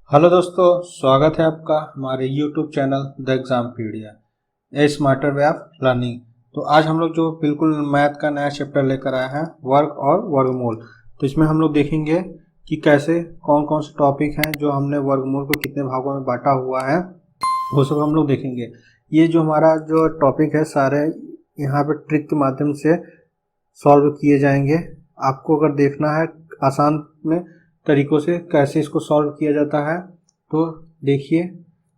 Hello दोस्तों, स्वागत है आपका हमारे YouTube channel the Exampedia a smarter way of learning. तो आज हम लोग जो बिल्कुल मैथ का नया चैप्टर लेकर आए हैं, वर्ग और वर्गमूल। तो इसमें हम लोग देखेंगे कि कैसे कौन कौन से टॉपिक हैं जो हमने वर्गमूल को कितने भागों में बांटा हुआ है, वो सब हम लोग देखेंगे। ये जो हमारा जो टॉपिक है सारे यहाँ पे ट्रिक के माध्यम से सॉल्व किए जाएंगे। आपको अगर देखना है आसान में तरीकों से कैसे इसको सॉल्व किया जाता है तो देखिए,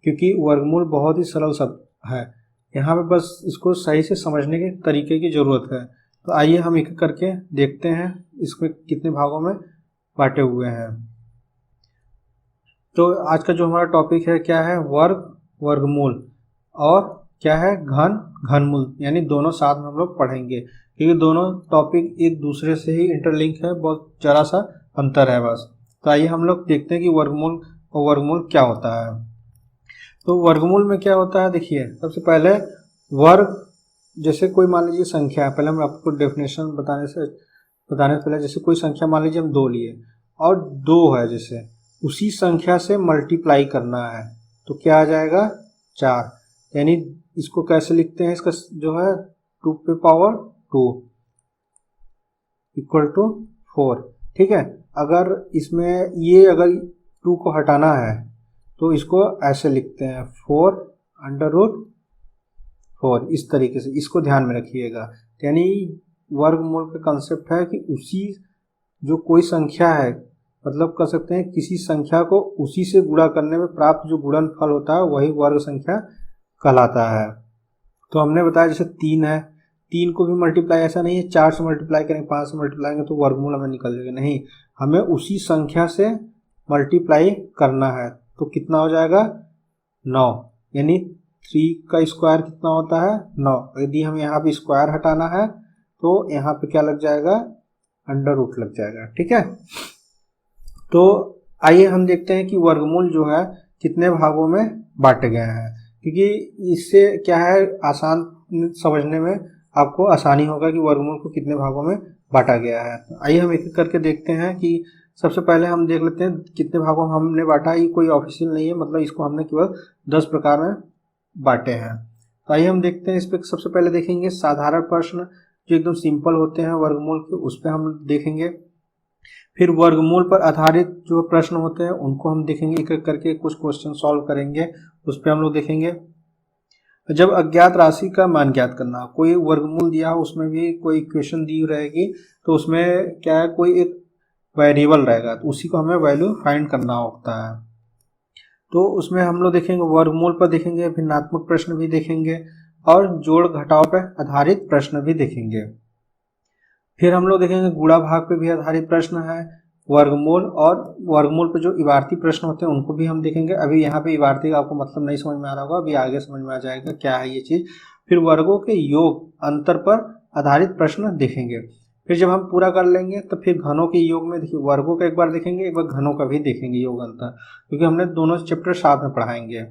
क्योंकि वर्गमूल बहुत ही सरल शब्द है, यहाँ पे बस इसको सही से समझने के तरीके की ज़रूरत है। तो आइए हम एक करके देखते हैं इसमें कितने भागों में बांटे हुए हैं। तो आज का जो हमारा टॉपिक है क्या है, वर्ग वर्गमूल और क्या है घन घनमूल, यानी दोनों साथ में हम लोग पढ़ेंगे क्योंकि दोनों टॉपिक एक दूसरे से ही इंटरलिंक है, बहुत जरा सा अंतर है बस। तो आइए हम लोग देखते हैं कि वर्गमूल और वर्गमूल क्या होता है। तो वर्गमूल में क्या होता है, देखिए सबसे पहले वर्ग, जैसे कोई मान लीजिए संख्या है, पहले हम आपको डेफिनेशन बताने से पहले जैसे कोई संख्या मान लीजिए हम 2 लिए और 2 है, जैसे उसी संख्या से मल्टीप्लाई करना है तो क्या आ जाएगा 4। यानी इसको कैसे लिखते हैं, इसका जो है 2 पे पावर 2 इक्वल टू 4। ठीक है, अगर इसमें ये अगर 2 को हटाना है तो इसको ऐसे लिखते हैं 4 अंडर रूट 4, इस तरीके से, इसको ध्यान में रखिएगा। यानी वर्गमूल का कंसेप्ट है कि उसी जो कोई संख्या है, मतलब कर सकते हैं किसी संख्या को उसी से गुणा करने में प्राप्त जो गुणनफल होता है वही वर्ग संख्या कहलाता है। तो हमने बताया जैसे 3 है, 3 को भी मल्टीप्लाई ऐसा नहीं है 4 से मल्टीप्लाई करेंगे 5 से मल्टीप्लाई करेंगे तो वर्गमूल हमें निकल जाएगा, नहीं, हमें उसी संख्या से मल्टीप्लाई करना है। तो कितना हो जाएगा 9, यानी 3 का स्क्वायर कितना होता है 9। यदि हमें यहाँ पे स्क्वायर हटाना है तो यहाँ पे क्या लग जाएगा, अंडर रूट लग जाएगा। ठीक है, तो आइए हम देखते हैं कि वर्गमूल जो है कितने भागों में बांटे गए हैं, क्योंकि इससे क्या है आसान समझने में आपको आसानी होगा कि वर्गमूल को कितने भागों में बांटा गया है। आइए हम एक एक करके देखते हैं कि सबसे पहले हम देख लेते हैं कितने भागों में हमने बांटा। ये कोई ऑफिशियल नहीं है, मतलब इसको हमने केवल 10 प्रकार में बांटे हैं। तो आइए हम देखते हैं इस पर। सबसे पहले देखेंगे साधारण प्रश्न जो एकदम सिंपल होते हैं वर्गमूल के, उस पर हम देखेंगे। फिर वर्गमूल पर आधारित जो प्रश्न होते हैं उनको हम देखेंगे, एक एक करके कुछ क्वेश्चन सॉल्व करेंगे, उस पर हम लोग देखेंगे। जब अज्ञात राशि का मान ज्ञात करना, कोई वर्गमूल दिया हो उसमें भी कोई इक्वेशन दी रहेगी तो उसमें क्या है, कोई एक वेरिएबल रहेगा तो उसी को हमें वैल्यू फाइंड करना होता है। तो उसमें हम लोग देखेंगे वर्गमूल पर देखेंगे, भिन्नात्मक प्रश्न भी देखेंगे और जोड़ घटाव पर आधारित प्रश्न भी देखेंगे। फिर हम लोग देखेंगे गुणा भाग पे भी आधारित प्रश्न है, वर्गमूल और वर्गमूल पे जो इबारती प्रश्न होते हैं उनको भी हम देखेंगे। अभी यहाँ पे इबारती का आपको मतलब नहीं समझ में आ रहा होगा, अभी आगे समझ में आ जाएगा क्या है ये चीज़। फिर वर्गों के योग अंतर पर आधारित प्रश्न देखेंगे। फिर जब हम पूरा कर लेंगे तो फिर घनों के योग में देखिए, वर्गों का एक बार देखेंगे, एक बार घनों का भी देखेंगे योग अंतर, क्योंकि हमने दोनों चैप्टर साथ में पढ़ाएंगे।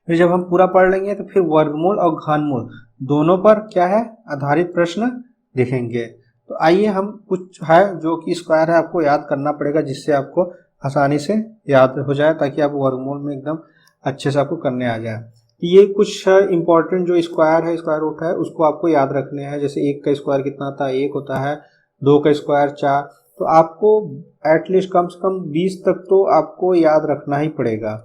फिर जब हम पूरा पढ़ लेंगे तो फिर वर्गमूल और घनमूल दोनों पर क्या है आधारित प्रश्न देखेंगे। तो आइए हम कुछ है जो कि स्क्वायर है आपको याद करना पड़ेगा, जिससे आपको आसानी से याद हो जाए, ताकि आप वर्गमूल में एकदम अच्छे से आपको करने आ जाए। ये कुछ इंपॉर्टेंट जो स्क्वायर है, स्क्वायर रूट है, उसको आपको याद रखने हैं। जैसे 1 का स्क्वायर कितना होता है, 1 होता है, 2 का स्क्वायर 4। तो आपको एटलीस्ट कम से कम 20 तक तो आपको याद रखना ही पड़ेगा,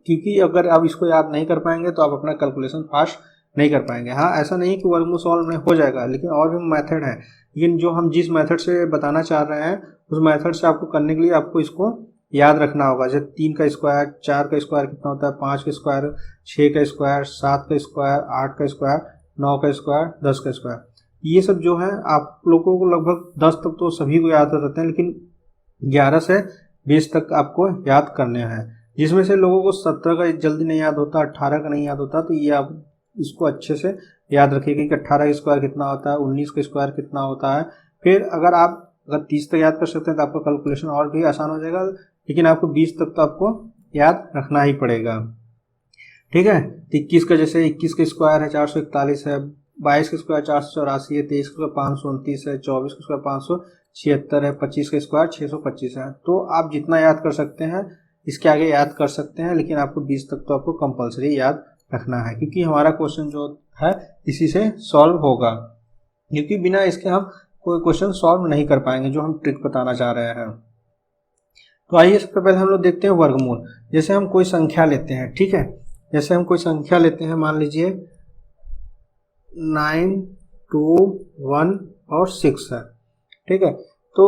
क्योंकि अगर आप इसको याद नहीं कर पाएंगे तो आप अपना कैलकुलेशन फास्ट नहीं कर पाएंगे। हाँ, ऐसा नहीं कि वर्गमूल सॉल्व नहीं हो जाएगा, लेकिन और भी मेथड है, लेकिन जो हम जिस मेथड से बताना चाह रहे हैं उस मेथड से आपको करने के लिए आपको इसको याद रखना होगा। जैसे 3 का स्क्वायर, 4 का स्क्वायर कितना होता है, 5 का स्क्वायर, 6 का स्क्वायर, 7 का स्क्वायर, 8 का स्क्वायर, 9 का स्क्वायर, 10 का स्क्वायर। ये सब जो है आप लोगों को लगभग 10 तक तो सभी को याद रहते हैं, लेकिन 11 से 20 तक आपको याद करने हैं, जिसमें से लोगों को 17 का जल्दी नहीं याद होता, 18 का नहीं याद होता। तो ये आप इसको अच्छे से याद रखिएगा कि 18 का स्क्वायर कितना होता है, 19 का स्क्वायर कितना होता है। फिर अगर 30 तक याद कर सकते हैं तो आपका कैलकुलेशन और भी आसान हो जाएगा, लेकिन आपको 20 तक तो आपको याद रखना ही पड़ेगा। ठीक है, 21 का, जैसे 21 का स्क्वायर है 441 है, 22 का स्क्वायर 484 है, 23 का स्क्वायर 529 है, 24 का स्क्वायर 576 है, 25 का स्क्वायर 625 है। तो आप जितना याद कर सकते हैं इसके आगे याद कर सकते हैं, लेकिन आपको 20 तक तो आपको कंपलसरी याद रखना है, क्योंकि हमारा क्वेश्चन जो है इसी से सॉल्व होगा, क्योंकि बिना इसके हम कोई क्वेश्चन सॉल्व नहीं कर पाएंगे जो हम ट्रिक बताना चाह रहे हैं। तो आइए सबसे पहले हम लोग देखते हैं वर्गमूल। जैसे हम कोई संख्या लेते हैं, ठीक है, जैसे हम कोई संख्या लेते हैं, मान लीजिए 9, 2, 1 और 6 है, ठीक है। तो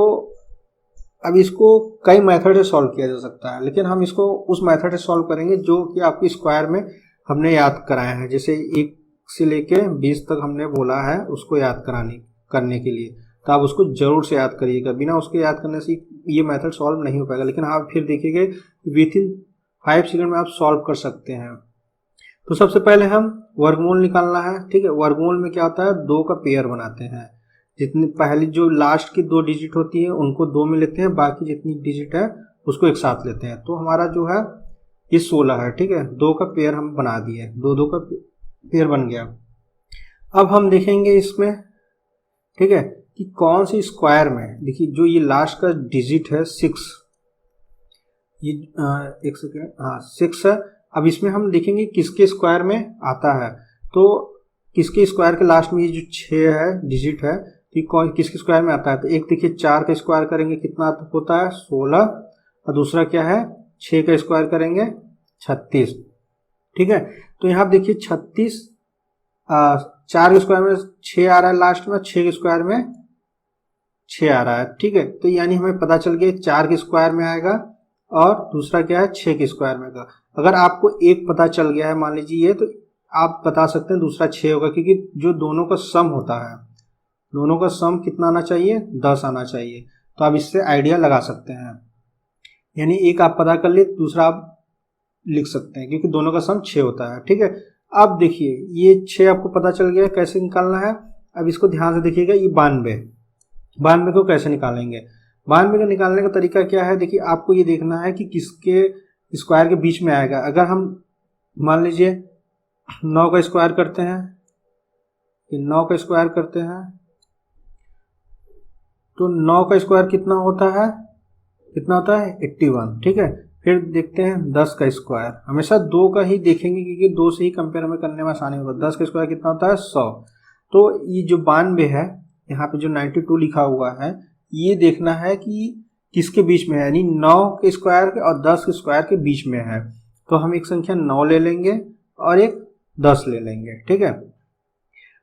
अब इसको कई मेथड से सॉल्व किया जा सकता है, लेकिन हम इसको उस मेथड से सॉल्व करेंगे जो कि आपकी स्क्वायर में हमने याद कराए हैं। जैसे 1 से लेके 20 तक हमने बोला है उसको याद करने के लिए, तो आप उसको जरूर से याद करिएगा। बिना उसके याद करने से ये मेथड सॉल्व नहीं हो पाएगा, लेकिन आप फिर देखिएगा विथ इन 5 सेकंड में आप सॉल्व कर सकते हैं। तो सबसे पहले हम वर्गमूल निकालना है, ठीक है। वर्गमूल में क्या होता है, 2 का पेयर बनाते हैं। जितनी पहली जो लास्ट की 2 डिजिट होती है उनको 2 में लेते हैं, बाकी जितनी डिजिट है उसको एक साथ लेते हैं। तो हमारा जो है ये 16 है, ठीक है। 2 का पेयर हम बना दिए, 2 का पेयर बन गया। अब हम देखेंगे इसमें, ठीक है, कि कौन सी स्क्वायर में, देखिए जो ये लास्ट का डिजिट है 6, ये एक सेकेंड, हाँ 6 है। अब इसमें हम देखेंगे किसके स्क्वायर में आता है। तो किसके स्क्वायर के लास्ट में ये जो 6 है डिजिट है, कि कौन किसके स्क्वायर में आता है। तो एक देखिए 4 का स्क्वायर करेंगे कितना होता है 16, और दूसरा क्या है 6 का स्क्वायर करेंगे 36, ठीक है। तो यहाँ देखिए 36, 4 के स्क्वायर में 6 आ रहा है लास्ट में, 6 के स्क्वायर में 6 आ रहा है, ठीक है। तो यानी हमें पता चल गया 4 के स्क्वायर में आएगा और दूसरा क्या है 6 के स्क्वायर में आएगा। अगर आपको एक पता चल गया है मान लीजिए ये, तो आप बता सकते हैं दूसरा 6 होगा, क्योंकि जो दोनों का सम होता है, दोनों का सम कितना आना चाहिए 10 आना चाहिए। तो आप इससे आइडिया लगा सकते हैं, यानी एक आप पता कर लिए दूसरा आप लिख सकते हैं, क्योंकि दोनों का सम 6 होता है, ठीक है। अब देखिए ये 6 आपको पता चल गया कैसे निकालना है। अब इसको ध्यान से देखिएगा, ये 92 को कैसे निकालेंगे। 92 को निकालने का तरीका क्या है, देखिए आपको ये देखना है कि किसके स्क्वायर के बीच में आएगा। अगर हम मान लीजिए 9 का स्क्वायर करते हैं, 9 का स्क्वायर करते हैं, तो 9 का स्क्वायर कितना होता है 81, ठीक है। फिर देखते हैं 10 का स्क्वायर, हमेशा 2 का ही देखेंगे क्योंकि 2 से ही कंपेयर में करने में आसानी होगा। 10 का स्क्वायर कितना होता है 100। तो ये जो 92 है, यहाँ पे जो 92 लिखा हुआ है, ये देखना है कि किसके बीच में है, यानी 9 के स्क्वायर के और 10 के स्क्वायर के बीच में है। तो हम एक संख्या 9 ले लेंगे और एक 10 ले लेंगे, ठीक है।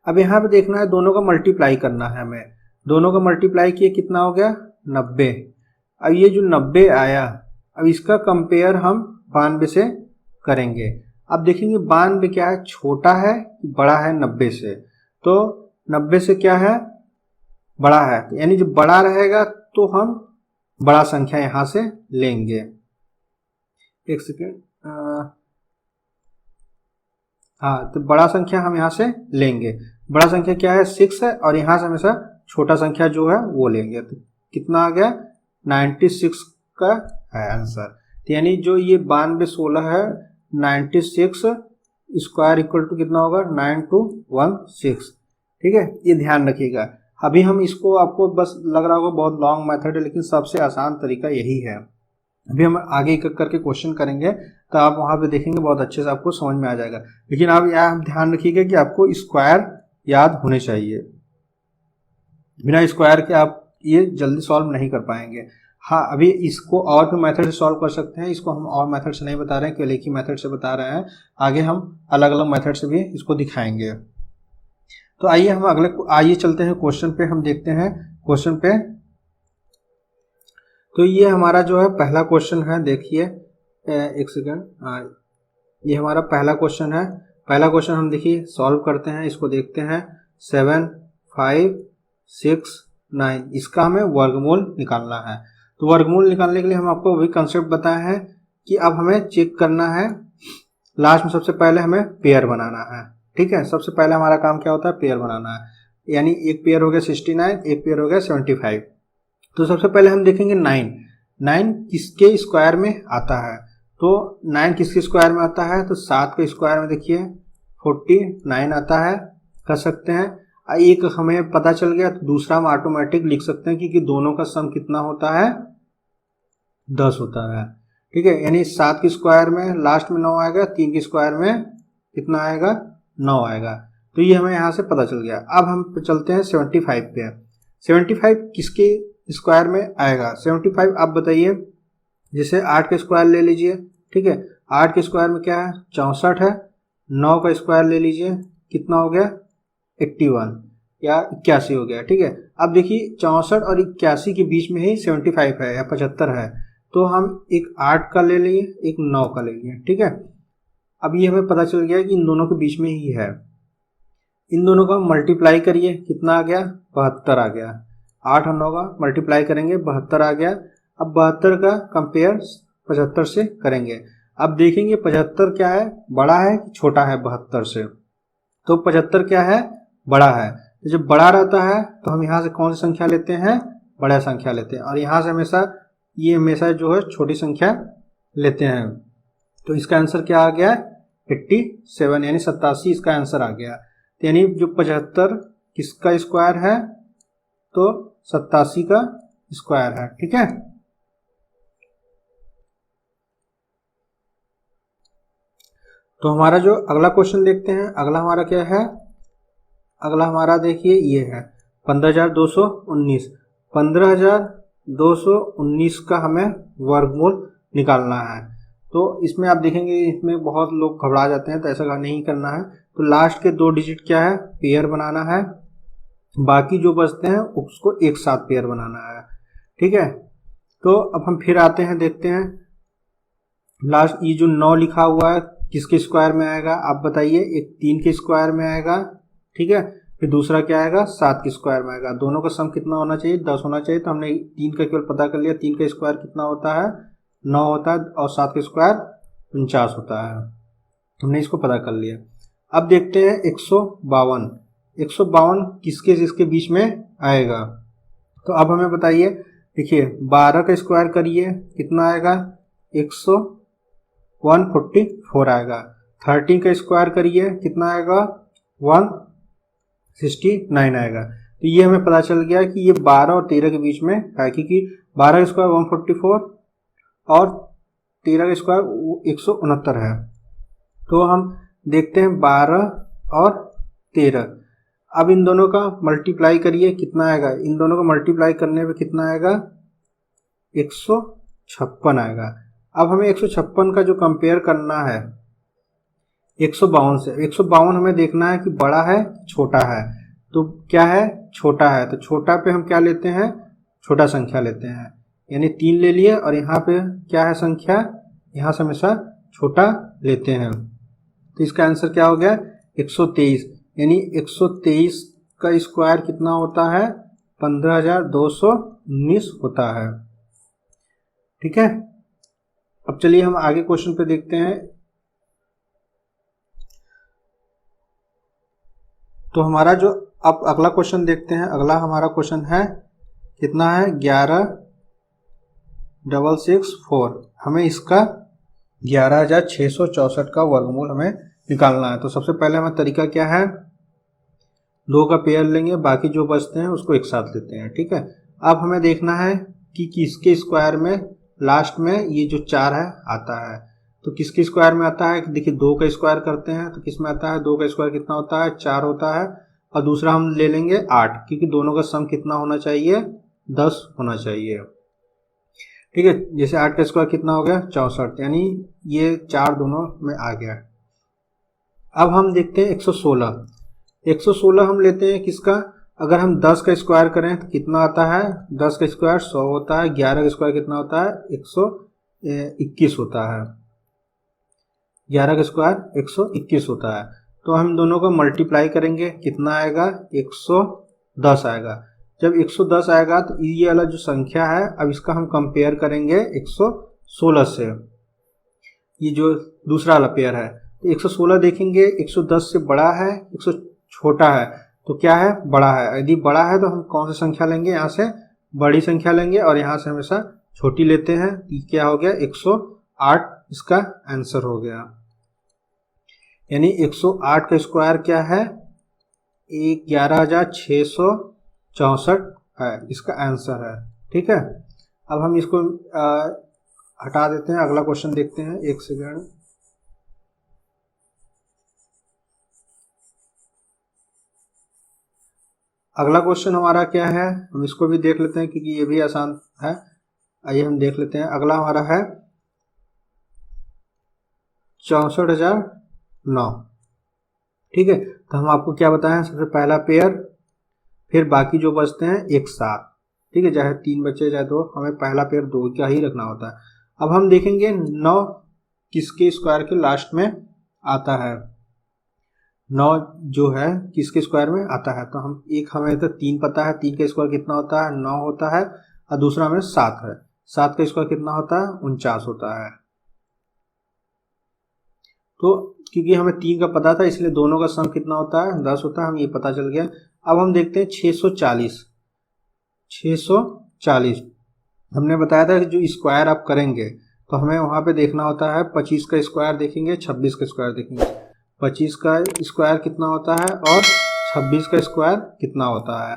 अब यहाँ पे देखना है दोनों का मल्टीप्लाई करना है हमें। दोनों का मल्टीप्लाई किए कितना हो गया 90। अब ये जो 90 आया, अब इसका कंपेयर हम 92 से करेंगे। अब देखेंगे 92 क्या है, छोटा है कि बड़ा है 90 से। तो 90 से क्या है बड़ा है, यानी जो बड़ा रहेगा तो हम बड़ा संख्या यहां से लेंगे। एक सेकेंड, हाँ, तो बड़ा संख्या हम यहां से लेंगे। बड़ा संख्या क्या है 6 है, और यहां से हमेशा छोटा संख्या जो है वो लेंगे। तो कितना आ गया 96 का है आंसर। तो यानी जो ये 92 16 है, 96 स्क्वायर इक्वल टू कितना होगा 9216, ठीक है। ये ध्यान रखिएगा। अभी हम इसको, आपको बस लग रहा होगा बहुत लॉन्ग मेथड है, लेकिन सबसे आसान तरीका यही है। अभी हम आगे एक एक करके क्वेश्चन करेंगे, तो आप वहां पे देखेंगे बहुत अच्छे से आपको समझ में आ जाएगा। लेकिन आप यहाँ ध्यान रखिएगा कि आपको स्क्वायर याद होने चाहिए, बिना स्क्वायर के आप ये जल्दी सॉल्व नहीं कर पाएंगे। हाँ, अभी इसको और भी मेथड से सॉल्व कर सकते हैं। इसको हम और मेथड से नहीं बता रहे हैं, केवल एक ही मेथड से बता रहे हैं। आगे हम अलग अलग मेथड से भी इसको दिखाएंगे। तो आइए हम आइए चलते हैं क्वेश्चन पे। हम देखते हैं क्वेश्चन पे। तो ये हमारा जो है पहला क्वेश्चन है, देखिए एक सेकंड, ये हमारा पहला क्वेश्चन है। पहला क्वेश्चन हम देखिए सॉल्व करते हैं, इसको देखते हैं। 7 5 6 9, इसका हमें वर्गमूल निकालना है। तो वर्गमूल निकालने के लिए हम आपको वही कंसेप्ट बताए हैं कि अब हमें चेक करना है। लास्ट में सबसे पहले हमें पेयर बनाना है, ठीक है। सबसे पहले हमारा काम क्या होता है, पेयर बनाना है। यानी एक पेयर हो गया 69, एक पेयर हो गया 75। तो सबसे पहले हम देखेंगे 9 किसके स्क्वायर में आता है। तो 9 किसके स्क्वायर में आता है, तो 7 के स्क्वायर में देखिए 49 आता है, कर सकते हैं। एक हमें पता चल गया, तो दूसरा हम ऑटोमेटिक लिख सकते हैं, क्योंकि दोनों का सम कितना होता है 10 होता है, ठीक है, यानी 7 के स्क्वायर में लास्ट में 9 आएगा, 3 के स्क्वायर में कितना आएगा, 9 आएगा। तो ये हमें यहाँ से पता चल गया। अब हम चलते हैं 75 पे। 75 किसके स्क्वायर में आएगा? 75 आप बताइए। जैसे 8 का स्क्वायर ले लीजिए, ठीक है, 8 के स्क्वायर में क्या है, 64 है। 9 का स्क्वायर ले लीजिए, कितना हो गया, 81 या 81 हो गया। ठीक है, अब देखिए 64 और 81 के बीच में ही 75 है या 75 है, तो हम एक 8 का ले लिए, एक 9 का ले लिए। ठीक है, अब ये हमें पता चल गया कि इन दोनों के बीच में ही है। इन दोनों का मल्टीप्लाई करिए, कितना आ गया, 72 आ गया। 8 और 9 का मल्टीप्लाई करेंगे, 72 आ गया। अब 72 का कंपेयर 75 से करेंगे। अब देखेंगे 75 क्या है, बड़ा है कि छोटा है 72 से। तो 75 क्या है, बड़ा है। तो जब बड़ा रहता है तो हम यहाँ से कौन सी संख्या लेते हैं, बड़ा संख्या लेते हैं, और यहाँ से हमेशा जो है छोटी संख्या लेते हैं। तो इसका आंसर क्या आ गया, 87 यानी 87 इसका आंसर आ गया। यानी जो 75 किसका स्क्वायर है, तो 87 का स्क्वायर है। ठीक है, तो हमारा जो अगला क्वेश्चन देखते हैं, अगला हमारा क्या है, अगला हमारा देखिए ये है 15,219। 15,219 का हमें वर्गमूल निकालना है। तो इसमें आप देखेंगे, इसमें बहुत लोग घबरा जाते हैं, तो ऐसा नहीं करना है। तो लास्ट के 2 डिजिट क्या है, पेयर बनाना है, बाकी जो बचते हैं उसको एक साथ पेयर बनाना है। ठीक है, तो अब हम फिर आते हैं, देखते हैं लास्ट ये जो 9 लिखा हुआ है किसके स्क्वायर में आएगा, आप बताइए। एक 3 के स्क्वायर में आएगा, ठीक है, फिर दूसरा क्या आएगा, 7 के स्क्वायर में आएगा। दोनों का सम कितना होना चाहिए, 10 होना चाहिए। तो हमने 3 का केवल पता कर लिया, 3 का स्क्वायर कितना होता है, 9 होता है, और 7 का स्क्वायर 49 होता है। हमने इसको पता कर लिया। अब देखते हैं 152। 152 किसके बीच में आएगा, तो अब हमें बताइए। देखिए 12 का स्क्वायर करिए, कितना आएगा, 144 आएगा। 13 का स्क्वायर करिए, कितना आएगा, 169 आएगा। तो ये हमें पता चल गया कि ये 12 और 13 के बीच में है, क्योंकि 12 का स्क्वायर 144 और 13 का स्क्वायर 169 है। तो हम देखते हैं 12 और 13। अब इन दोनों का मल्टीप्लाई करिए, कितना आएगा, इन दोनों का मल्टीप्लाई करने पे कितना आएगा, 156 आएगा। अब हमें 156 का जो कंपेयर करना है 152 से, 152 हमें देखना है कि बड़ा है छोटा है। तो क्या है, छोटा है, तो छोटा पे हम क्या लेते हैं, छोटा संख्या लेते हैं, यानी 3 ले लिए, और यहाँ पे क्या है संख्या, यहाँ से हमेशा छोटा लेते हैं। तो इसका आंसर क्या हो गया, 123, यानी 123 का स्क्वायर कितना होता है, 15,219 होता है। ठीक है, अब चलिए हम आगे क्वेश्चन पे देखते हैं। तो हमारा जो अब अगला क्वेश्चन देखते हैं, अगला हमारा क्वेश्चन है कितना है, 11,664। हमें इसका 11,664 का वर्गमूल हमें निकालना है। तो सबसे पहले हमारा तरीका क्या है, 2 का पेयर लेंगे, बाकी जो बचते हैं उसको एक साथ लेते हैं। ठीक है, अब हमें देखना है कि किसके स्क्वायर में लास्ट में ये जो 4 है आता है। तो किसके स्क्वायर में आता है, देखिए 2 का स्क्वायर करते हैं तो किस में आता है, 2 का स्क्वायर कितना होता है, 4 होता है, और दूसरा हम ले लेंगे 8, क्योंकि दोनों का सम कितना होना चाहिए, 10 होना चाहिए। ठीक है, जैसे 8 का स्क्वायर कितना हो गया, 64, यानी ये 4 दोनों में आ गया। अब हम देखते हैं 116। 116 हम लेते हैं किसका, अगर हम 10 का स्क्वायर करें तो कितना आता है, 10 का स्क्वायर 100 होता है, 11 का स्क्वायर कितना होता है, 121 होता है, 11 का स्क्वायर 121 होता है। तो हम दोनों को मल्टीप्लाई करेंगे, कितना आएगा, 110 आएगा। जब 110 आएगा तो ये वाला जो संख्या है, अब इसका हम कंपेयर करेंगे 116 से, ये जो दूसरा वाला पेयर है। तो 116 देखेंगे, 110 से बड़ा है, 100 छोटा है, तो क्या है, बड़ा है। यदि बड़ा है तो हम कौन सी संख्या लेंगे, यहाँ से बड़ी संख्या लेंगे, और यहाँ से हमेशा छोटी लेते हैं। क्या हो गया, 108 इसका आंसर हो गया। यानी 108 का स्क्वायर क्या है, 11,664 है, इसका आंसर है। ठीक है, अब हम इसको हटा देते हैं, अगला क्वेश्चन देखते हैं। एक सेकेंड। अगला क्वेश्चन हमारा क्या है, हम इसको भी देख लेते हैं क्योंकि ये भी आसान है। आइए हम देख लेते हैं। अगला हमारा है 64,009। ठीक है, तो हम आपको क्या बताएं, सबसे पहला पेयर, फिर बाकी जो बचते हैं एक साथ। ठीक है, चाहे 3 बचे चाहे 2, हमें पहला पेयर 2 का ही रखना होता है। अब हम देखेंगे 9 किसके स्क्वायर के लास्ट में आता है। 9 जो है किसके स्क्वायर में आता है, तो हम हमें तो 3 पता है, 3 का स्क्वायर कितना होता है, 9 होता है। और दूसरा में 7 है, 7 का स्क्वायर कितना होता है, 49 होता है। तो क्योंकि हमें 3 का पता था इसलिए दोनों का सम कितना होता है, 10 होता है, हम ये पता चल गया। अब हम देखते हैं 640। 640 हमने बताया था कि जो स्क्वायर आप करेंगे तो हमें वहां पे देखना होता है 25 का स्क्वायर देखेंगे, 26 का स्क्वायर देखेंगे। 25 का स्क्वायर कितना होता है और 26 का स्क्वायर कितना होता है।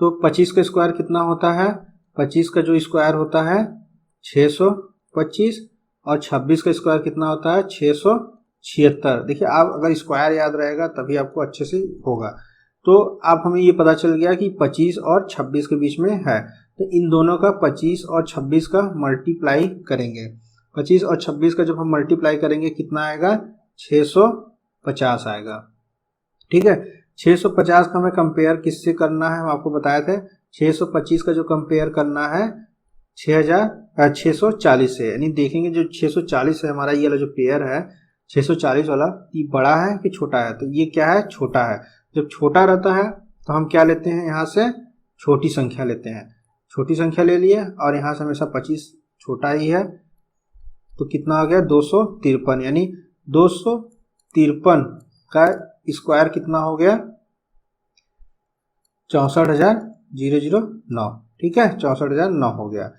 तो 25 का स्क्वायर कितना होता है, 25 का जो स्क्वायर होता है 625 और 26 का स्क्वायर कितना होता है 676। देखिए, आप अगर स्क्वायर याद रहेगा तभी आपको अच्छे से होगा। तो अब हमें ये पता चल गया कि 25 और 26 के बीच में है, तो इन दोनों का 25 और 26 का मल्टीप्लाई करेंगे। 25 और 26 का जब हम मल्टीप्लाई करेंगे कितना आएगा, 650 आएगा। ठीक है, 650 का हमें कंपेयर किससे करना है, हम आपको बताए थे। 625 का जो कंपेयर करना है 640 से, यानी देखेंगे जो 640 है हमारा, ये वाला जो पेयर है 640 वाला, ये बड़ा है कि छोटा है, तो ये क्या है, छोटा है। जब छोटा रहता है तो हम क्या लेते हैं, यहाँ से छोटी संख्या लेते हैं। छोटी संख्या ले लिए और यहाँ से हमेशा 25 छोटा ही है, तो कितना हो गया 253, यानी 253 का स्क्वायर कितना हो गया 64,009। ठीक है, 64,009 हो गया।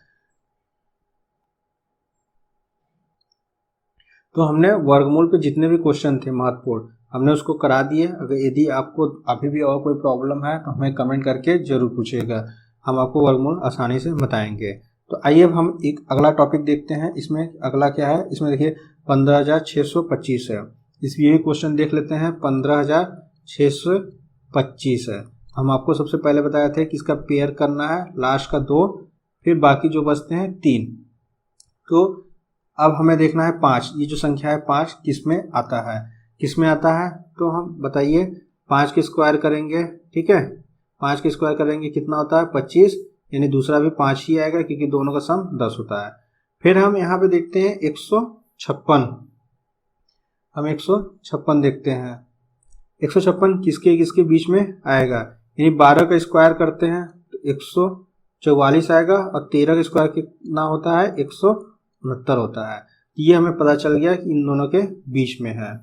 तो हमने वर्गमूल पे जितने भी क्वेश्चन थे महत्वपूर्ण हमने उसको करा दिए। अगर यदि आपको अभी भी और कोई प्रॉब्लम है तो हमें कमेंट करके जरूर पूछिएगा, हम आपको वर्गमूल आसानी से बताएंगे। तो आइए अब हम एक अगला टॉपिक देखते हैं। इसमें अगला क्या है, इसमें देखिए 15,625 है। इसलिए क्वेश्चन देख लेते हैं। 15,625 है, हम आपको सबसे पहले बताए थे कि इसका पेयर करना है, लास्ट का 2, फिर बाकी जो बचते हैं 3। तो अब हमें देखना है 5, ये जो संख्या है 5 किस में आता है, किस में आता है, तो हम बताइए 5 के स्क्वायर करेंगे। ठीक है, 5 के स्क्वायर करेंगे कितना होता है 25, यानी दूसरा भी 5 ही आएगा क्योंकि दोनों का सम 10 होता है। फिर हम यहाँ पे देखते हैं 156, हम 156 देखते हैं। 156 किसके किसके बीच में आएगा, यानी 12 का स्क्वायर करते हैं तो 144 आएगा और 13 का स्क्वायर कितना होता है 169 होता है। ये हमें पता चल गया कि इन दोनों के बीच में है।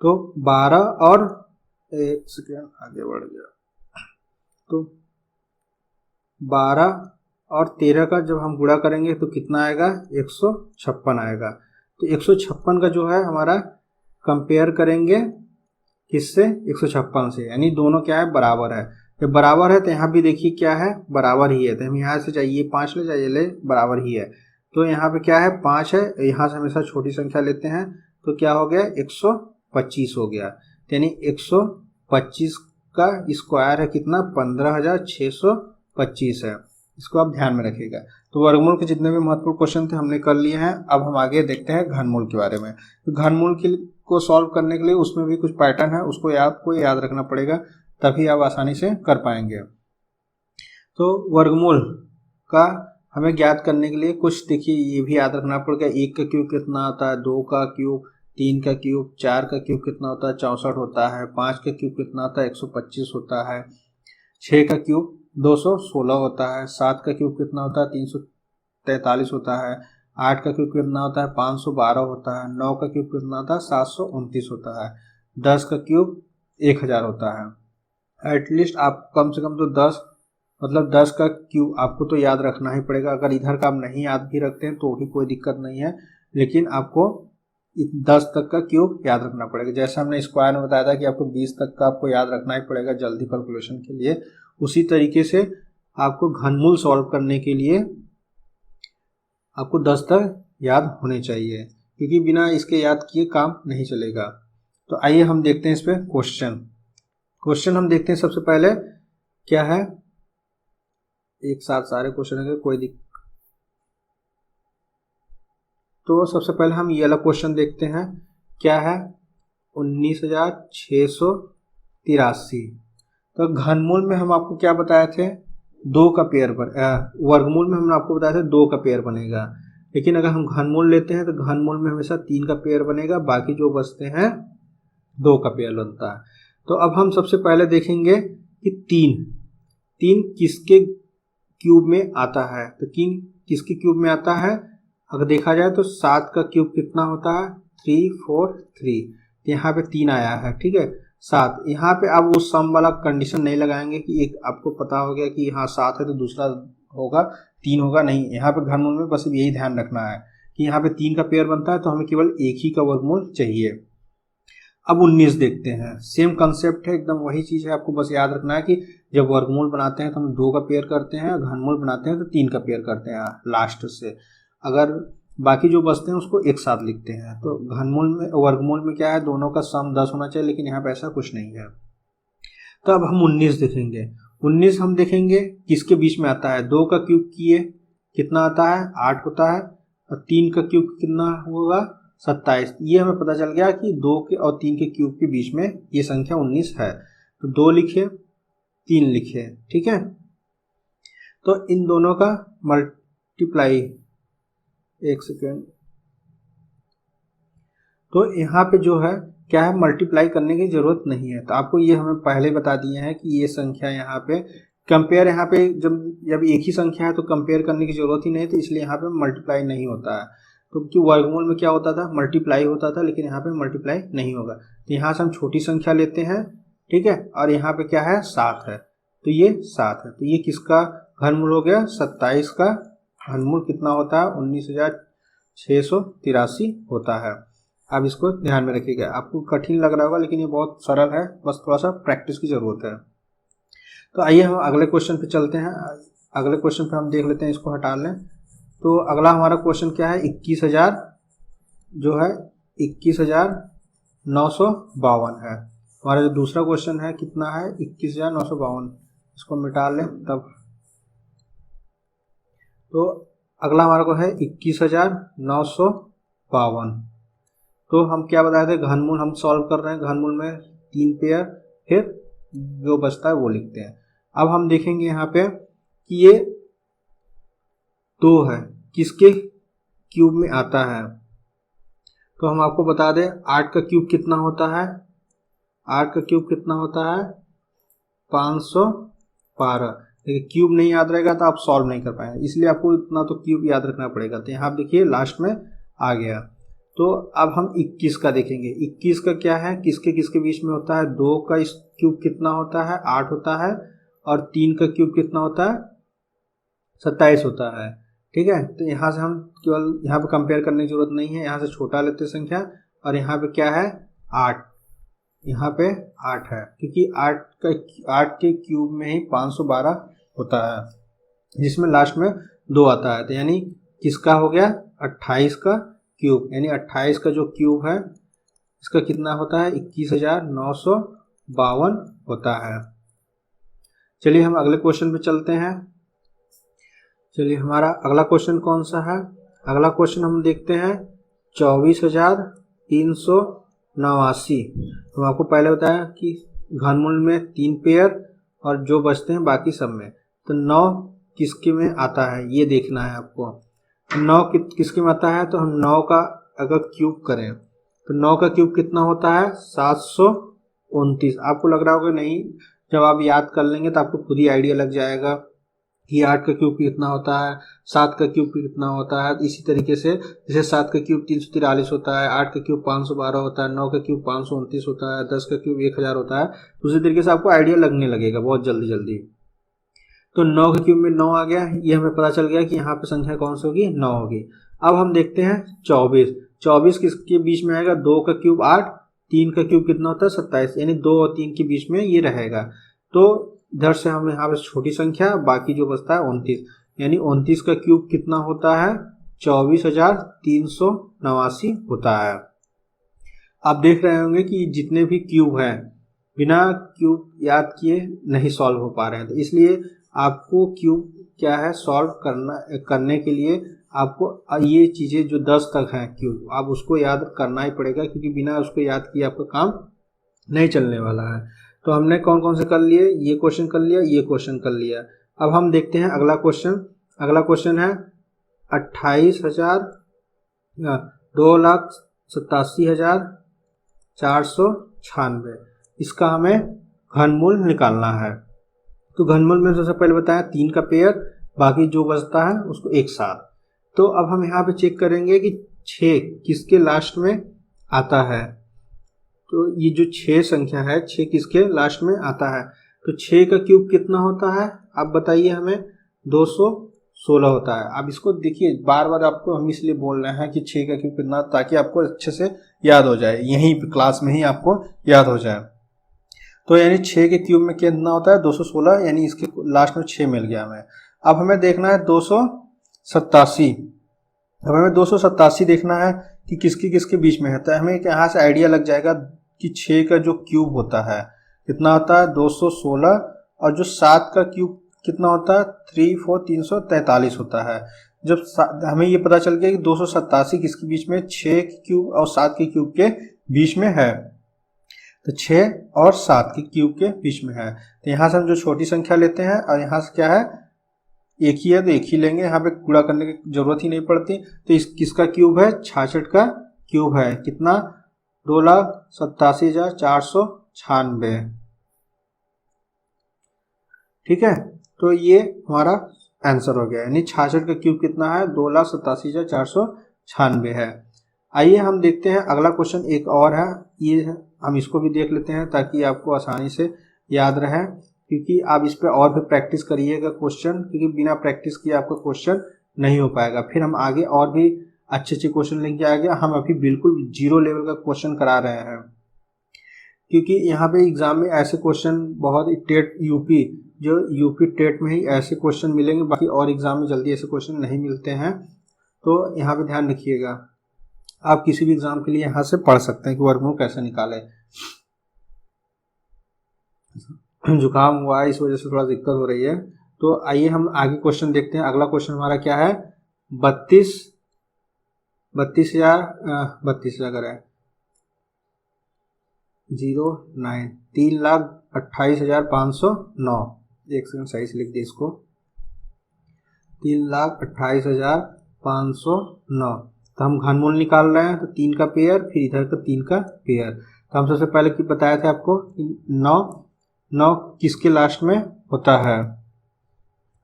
तो 12 और एक सेकेंड आगे बढ़ गया, तो 12 और 13 का जब हम गुणा करेंगे तो कितना आएगा 156 आएगा। तो 156 का जो है हमारा कंपेयर करेंगे किससे, 156 से, यानी दोनों क्या है बराबर है। जब बराबर है तो यहाँ भी देखिए क्या है बराबर ही है, तो हम यहाँ से चाहिए 5 ले चाहिए ले बराबर ही है। तो यहाँ पे क्या है 5 है, यहाँ से हमेशा छोटी संख्या लेते हैं, तो क्या हो गया 125 हो गया। यानी 125 का स्क्वायर है कितना 15,625 है। इसको आप ध्यान में रखिएगा। तो वर्गमूल के जितने भी महत्वपूर्ण क्वेश्चन थे हमने कर लिए हैं। अब हम आगे देखते हैं घनमूल के बारे में। तो घनमूल को सॉल्व करने के लिए उसमें भी कुछ पैटर्न है, उसको आपको याद रखना पड़ेगा, तभी आप आसानी से कर पाएंगे। तो वर्गमूल का हमें ज्ञात करने के लिए कुछ देखिए ये भी याद रखना पड़ेगा। 1 का क्यूब कितना आता है, 2 का क्यूब, 3 का क्यूब, 4 का क्यूब कितना होता है 64 होता है, 5 का क्यूब कितना होता है 125 होता है, 6 का क्यूब 216 होता है, 7 का क्यूब कितना होता है 343 होता है, 8 का क्यूब कितना होता है 512 होता है, 9 का क्यूब कितना होता है 729 होता है, 10 का क्यूब 1000 होता है। एटलीस्ट आप कम से कम तो 10 मतलब 10 का क्यूब आपको तो याद रखना ही पड़ेगा। अगर इधर का आप नहीं याद भी रखते हैं तो भी कोई दिक्कत नहीं है, लेकिन आपको 10 तक का क्यूब याद रखना पड़ेगा। जैसे हमने स्क्वायर में बताया था कि आपको 20 तक का आपको याद रखना ही पड़ेगा जल्दी कैलकुलेशन के लिए, उसी तरीके से आपको घनमूल सॉल्व करने के लिए आपको 10 तक याद होने चाहिए, क्योंकि बिना इसके याद किए काम नहीं चलेगा। तो आइए हम देखते हैं इस पे क्वेश्चन हम देखते हैं। सबसे पहले क्या है, एक साथ सारे क्वेश्चन है, कोई दिक्कत। तो सबसे पहले हम ये वाला क्वेश्चन देखते हैं, क्या है 19,683। तो घनमूल में हम आपको क्या बताए थे, 2 का पेयर वर्गमूल में हमने आपको बताया था 2 का पेयर बनेगा, लेकिन अगर हम घनमूल लेते हैं तो घनमूल में हमेशा 3 का पेयर बनेगा, बाकी जो बचते हैं 2 का पेयर बनता है। तो अब हम सबसे पहले देखेंगे कि 3 किसके क्यूब में आता है। तो 3 किसके क्यूब में आता है, अगर देखा जाए तो 7 का क्यूब कितना होता है, 3 4 3। यहाँ पे 3 आया है, ठीक है 7। यहाँ पे आप उस सम वाला कंडीशन नहीं लगाएंगे कि एक आपको पता हो गया कि यहाँ 7 है तो दूसरा होगा 3 होगा, नहीं। यहाँ पे घनमूल में बस यही ध्यान रखना है कि यहाँ पे 3 का पेयर बनता है तो हमें केवल एक ही का वर्गमूल चाहिए। अब 19 देखते हैं, सेम कंसेप्ट है, एकदम वही चीज़ है। आपको बस याद रखना है कि जब वर्गमूल बनाते हैं तो हम 2 का पेयर करते हैं, घनमूल बनाते हैं तो 3 का पेयर करते हैं लास्ट से। अगर बाकी जो बचते हैं उसको एक साथ लिखते हैं। तो घनमूल में वर्गमूल में क्या है, दोनों का सम 10 होना चाहिए, लेकिन यहाँ पे ऐसा कुछ नहीं है। तो अब हम 19 देखेंगे। 19 हम देखेंगे किसके बीच में आता है, 2 का क्यूब किए कितना आता है, 8 होता है, और 3 का क्यूब कितना होगा, 27। ये हमें पता चल गया कि 2 के और 3 के क्यूब के बीच में ये संख्या 19 है। तो 2 लिखे 3 लिखे, ठीक है। तो इन दोनों का मल्टीप्लाई, एक सेकेंड, तो यहाँ पे जो है क्या है, मल्टीप्लाई करने की जरूरत नहीं है। तो आपको ये हमें पहले बता दिए हैं कि ये संख्या यहाँ पे कंपेयर, यहाँ पे जब एक ही संख्या है तो कंपेयर करने की जरूरत ही नहीं, तो इसलिए यहाँ पे मल्टीप्लाई नहीं होता है। तो क्योंकि वर्गमूल में क्या होता था, मल्टीप्लाई होता था, लेकिन यहाँ पे मल्टीप्लाई नहीं होगा। तो यहाँ से हम छोटी संख्या लेते हैं, ठीक है, और यहाँ पे क्या है 7 है, तो ये 7 है। तो ये किसका घनमूल हो गया, 27 का घनमूल कितना होता है, 19,683 होता है। आप इसको ध्यान में रखिएगा। आपको कठिन लग रहा होगा लेकिन ये बहुत सरल है, बस थोड़ा सा प्रैक्टिस की जरूरत है। तो आइए हम अगले क्वेश्चन पे चलते हैं। अगले क्वेश्चन पे हम देख लेते हैं, इसको हटा लें। तो अगला हमारा क्वेश्चन क्या है, 21,000 जो है 21,952 है। हमारा जो दूसरा क्वेश्चन है कितना है, 21,952। इसको मिटा लें तब। तो अगला हमारा को है 21,952। तो हम क्या बताए थे, घनमूल हम सॉल्व कर रहे हैं, घनमूल में 3 पेयर, फिर जो बचता है वो लिखते हैं। अब हम देखेंगे यहाँ पे कि ये 2 है, किसके क्यूब में आता है। तो हम आपको बता दें 8 का क्यूब कितना होता है, 8 का क्यूब कितना होता है 512। देखिए क्यूब नहीं याद रहेगा तो आप सॉल्व नहीं कर पाएंगे, इसलिए आपको इतना तो क्यूब याद रखना पड़ेगा। तो यहाँ आप देखिए लास्ट में आ गया। तो अब हम 21 का देखेंगे। 21 का क्या है, किसके किसके बीच में होता है, 2 का क्यूब कितना होता है 8 होता है, और 3 का क्यूब कितना होता है 27 होता है, ठीक है। तो यहाँ से हम केवल यहाँ पे कंपेयर करने की जरूरत नहीं है, यहाँ से छोटा लेते संख्या, और यहाँ पे क्या है 8, यहाँ पे 8 है, क्योंकि 8 के क्यूब में ही 512 होता है, जिसमें लास्ट में 2 आता है। तो यानी किसका हो गया 28 का क्यूब, यानी 28 का जो क्यूब है इसका कितना होता है 21,952 होता है। चलिए हम अगले क्वेश्चन पे चलते हैं। चलिए हमारा अगला क्वेश्चन कौन सा है, अगला क्वेश्चन हम देखते हैं 24,389। तो आपको पहले बताया कि घनमूल में 3 पेयर और जो बचते हैं बाकी सब में। तो 9 किसके में आता है ये देखना है आपको। 9 किसके में आता है, तो हम 9 का अगर क्यूब करें तो 9 का क्यूब कितना होता है 729। आपको लग रहा होगा नहीं, जब आप याद कर लेंगे तो आपको खुद ही आइडिया लग जाएगा कि 8 का क्यूब कितना होता है, 7 का क्यूब कितना होता है। इसी तरीके से जैसे 7 का क्यूब 343 होता है, 8 का क्यूब 512 होता है, 9 का क्यूब 529 होता है, 10 का क्यूब 1000 होता है। उसी तरीके से आपको आइडिया लगने लगेगा बहुत जल्दी जल्दी। तो 9 के क्यूब में 9 आ गया, ये हमें पता चल गया कि यहाँ पे संख्या कौन सी होगी 9 होगी। अब हम देखते हैं 24 किसके बीच में आएगा, 2 का क्यूब 8, 3 का क्यूब कितना होता है 27, यानी 2 और 3 के बीच में ये रहेगा। तो इधर से हम यहाँ पे छोटी संख्या, बाकी जो बचता है 29, यानी 29 का क्यूब कितना होता है, 24,389 होता है। आप देख रहे होंगे कि जितने भी क्यूब हैं बिना क्यूब याद किए नहीं सॉल्व हो पा रहे हैं, तो इसलिए आपको क्यूब क्या है सॉल्व करने के लिए आपको ये चीज़ें जो 10 तक हैं क्यूब, आप उसको याद करना ही पड़ेगा, क्योंकि बिना उसको याद किए आपका काम नहीं चलने वाला है। तो हमने कौन कौन से कर लिए, ये क्वेश्चन कर लिया, ये क्वेश्चन कर लिया। अब हम देखते हैं अगला क्वेश्चन। अगला क्वेश्चन है 2,87,496। इसका हमें घनमूल निकालना है। तो घनमूल में सबसे पहले बताया 3 का पेयर, बाकी जो बचता है उसको एक साथ। तो अब हम यहाँ पे चेक करेंगे कि 6 किसके लास्ट में आता है। तो ये जो 6 संख्या है, 6 किसके लास्ट में आता है। तो 6 का क्यूब कितना होता है, आप बताइए हमें। 216 होता है। अब इसको देखिए, बार बार आपको हम इसलिए बोल रहे हैं कि 6 का क्यूब कितना, ताकि आपको अच्छे से याद हो जाए, यहीं क्लास में ही आपको याद हो जाए। तो यानी 6 के क्यूब में कितना होता है, 216, यानी इसके लास्ट में 6 मिल गया हमें। अब हमें देखना है 287। अब हमें 287 देखना है कि किसके किसके बीच में है। तो हमें यहाँ से आइडिया लग जाएगा कि 6 का जो क्यूब होता है कितना होता है, 216, और जो 7 का क्यूब कितना होता है, 343 होता है। जब हमें ये पता चल गया कि 287 किसके बीच में, 6 के क्यूब और 7 के क्यूब के बीच में है। तो 6 और 7 के क्यूब के बीच में है। तो यहाँ से हम जो छोटी संख्या लेते हैं, और यहाँ से क्या है, एक ही है तो एक ही लेंगे, यहाँ पे गुणा करने की जरूरत ही नहीं पड़ती। तो इस किसका क्यूब है, 66 का क्यूब है। कितना, 2,87,496। ठीक है, तो ये हमारा आंसर हो गया। यानी 66 का क्यूब कितना है, 2,87,496 है। आइए हम देखते हैं अगला क्वेश्चन, एक और है, ये हम इसको भी देख लेते हैं ताकि आपको आसानी से याद रहे, क्योंकि आप इस पर और भी प्रैक्टिस करिएगा क्वेश्चन, क्योंकि बिना प्रैक्टिस किए आपका क्वेश्चन नहीं हो पाएगा। फिर हम आगे और भी अच्छे अच्छे क्वेश्चन लेके आएंगे। हम अभी बिल्कुल 0 लेवल का क्वेश्चन करा रहे हैं, क्योंकि यहाँ पे एग्जाम में ऐसे क्वेश्चन बहुत टेट यूपी, जो यूपी टेट में ही ऐसे क्वेश्चन मिलेंगे, बाकी और एग्जाम में जल्दी ऐसे क्वेश्चन नहीं मिलते हैं। तो यहाँ पे ध्यान रखिएगा, आप किसी भी एग्जाम के लिए यहाँ से पढ़ सकते हैं कि वर्गमूल कैसे निकाले। जुकाम हुआ है, इस वजह से थोड़ा दिक्कत हो रही है। तो आइए हम आगे क्वेश्चन देखते हैं। अगला क्वेश्चन हमारा क्या है, 32,000 करें 09, 3,28,509। एक सेकंड सही से लिख दिए इसको, 3,28,509। तो हम घनमूल निकाल रहे हैं, तो 3 का पेयर, फिर इधर का 3 का पेयर। तो हम सबसे पहले की बताया था आपको, 9 किसके लास्ट में होता है।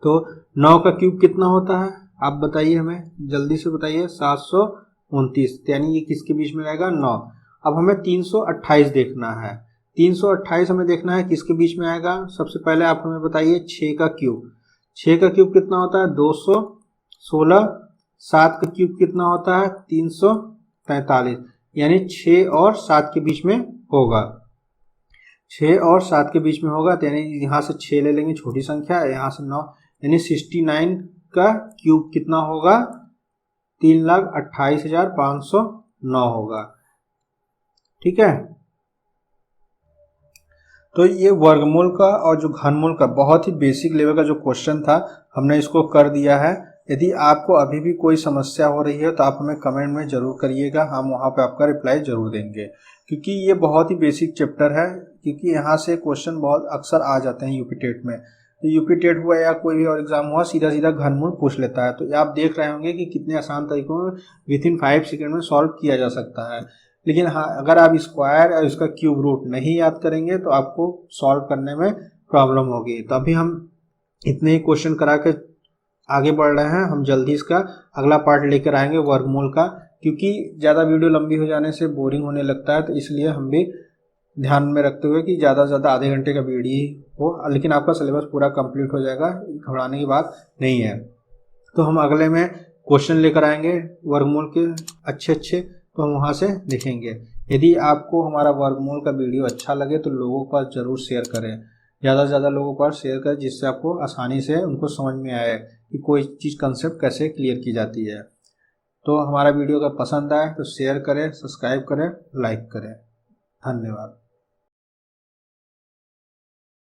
तो 9 का क्यूब कितना होता है, आप बताइए हमें, जल्दी से बताइए। 729, यानी ये किसके बीच में रहेगा, 9। अब हमें 328 देखना है। 328 हमें देखना है किसके बीच में आएगा। सबसे पहले आप हमें बताइए 6 का क्यूब। 6 का क्यूब कितना होता है, 216। 7 का क्यूब कितना होता है, 343, यानी 6 और 7 के बीच में होगा। 6 और 7 के बीच में होगा, तो यानी यहाँ से 6 ले लेंगे, छोटी संख्या, यहाँ से 9, यानी 69 का क्यूब कितना होगा, 3,28,509 होगा। ठीक है, तो ये वर्गमूल का और जो घनमूल का बहुत ही बेसिक लेवल का जो क्वेश्चन था, हमने इसको कर दिया है। यदि आपको अभी भी कोई समस्या हो रही है तो आप हमें कमेंट में ज़रूर करिएगा, हम वहाँ पे आपका रिप्लाई ज़रूर देंगे, क्योंकि ये बहुत ही बेसिक चैप्टर है। क्योंकि यहाँ से क्वेश्चन बहुत अक्सर आ जाते हैं यूपी टेट में। तो यूपी टेट हुआ या कोई भी और एग्जाम हुआ, सीधा सीधा घनमूल पूछ लेता है। तो आप देख रहे होंगे कि कितने आसान तरीकों में विथिन 5 सेकेंड में सॉल्व किया जा सकता है। लेकिन हाँ, अगर आप स्क्वायर और इसका क्यूब रूट नहीं याद करेंगे तो आपको सॉल्व करने में प्रॉब्लम होगी। तो अभी हम इतने ही क्वेश्चन करा के आगे बढ़ रहे हैं। हम जल्दी इसका अगला पार्ट लेकर आएंगे वर्गमूल का, क्योंकि ज़्यादा वीडियो लंबी हो जाने से बोरिंग होने लगता है। तो इसलिए हम भी ध्यान में रखते हुए कि ज़्यादा से ज़्यादा आधे घंटे का वीडियो हो, लेकिन आपका सिलेबस पूरा कंप्लीट हो जाएगा, घबराने की बात नहीं है। तो हम अगले में क्वेश्चन लेकर आएंगे वर्गमूल के अच्छे, तो हम वहाँ से देखेंगे। यदि आपको हमारा वर्गमूल का वीडियो अच्छा लगे तो लोगों के पास ज़रूर शेयर करें। ज़्यादा से ज़्यादा लोगों पर शेयर करें, जिससे आपको आसानी से उनको समझ में आए कि कोई चीज़ कंसेप्ट कैसे क्लियर की जाती है। तो हमारा वीडियो अगर पसंद आए तो शेयर करें, सब्सक्राइब करें, लाइक करें। धन्यवाद।